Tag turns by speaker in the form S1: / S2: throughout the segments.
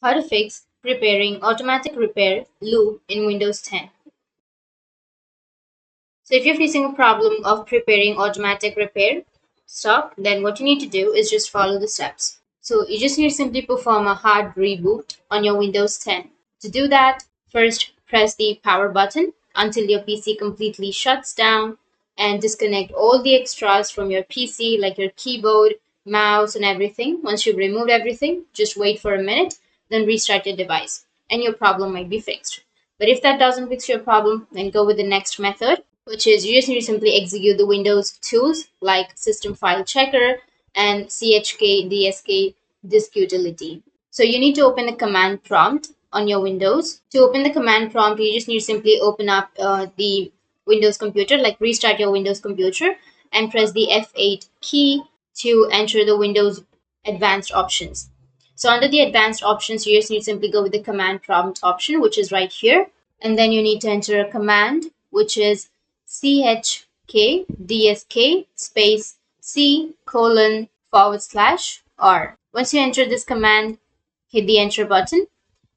S1: How to fix preparing automatic repair loop in Windows 10. So if you're facing a problem of preparing automatic repair stock, then what you need to do is just follow the steps. So you just need to simply perform a hard reboot on your Windows 10. To do that, first press the power button until your PC completely shuts down and disconnect all the extras from your PC like your keyboard, mouse and everything. Once you've removed everything, just wait for a minute, then restart your device and your problem might be fixed. But if that doesn't fix your problem, then go with the next method, which is you just need to simply execute the Windows tools like System File Checker and chk dsk disk utility. So you need to open the command prompt on your Windows. To open the command prompt, you just need to simply open up the Windows computer, like restart your Windows computer and press the F8 key to enter the Windows advanced options. So under the advanced options, you just need to simply go with the command prompt option, which is right here. And then you need to enter a command, which is chkdsk space c:/r. Once you enter this command, hit the enter button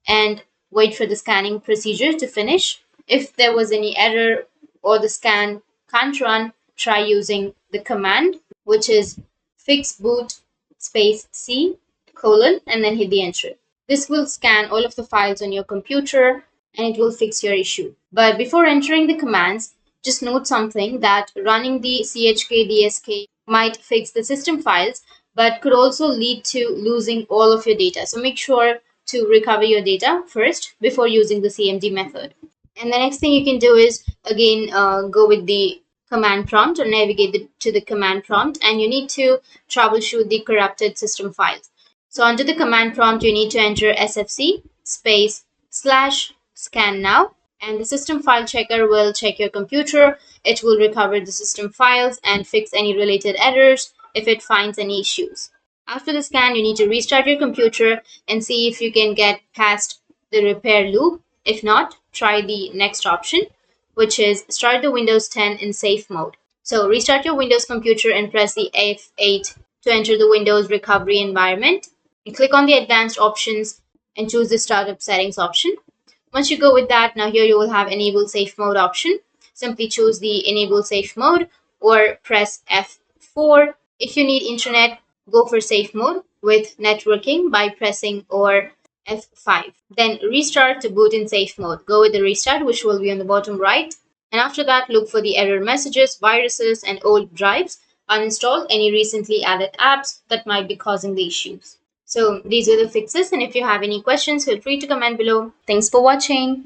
S1: and wait for the scanning procedure to finish. If there was any error or the scan can't run, try using the command, which is fixboot space c:, and then hit the enter. This will scan all of the files on your computer and it will fix your issue. But before entering the commands, just note something that running the chkdsk might fix the system files, but could also lead to losing all of your data. So make sure to recover your data first before using the CMD method. And the next thing you can do is again go with the command prompt or navigate to the command prompt, and you need to troubleshoot the corrupted system files. So under the command prompt, you need to enter sfc space /scan now, and the system file checker will check your computer. It will recover the system files and fix any related errors if it finds any issues. After the scan, you need to restart your computer and see if you can get past the repair loop. If not, try the next option, which is start the Windows 10 in safe mode. So restart your Windows computer and press the F8 to enter the Windows recovery environment. And click on the advanced options and choose the startup settings option. Once you go with that, now here you will have enable safe mode option. Simply choose the enable safe mode or press F4. If you need internet, go for safe mode with networking by pressing or F5. Then restart to boot in safe mode. Go with the restart, which will be on the bottom right. And after that, look for the error messages, viruses, and old drives. Uninstall any recently added apps that might be causing the issues. So these are the fixes, and if you have any questions, feel free to comment below. Thanks for watching.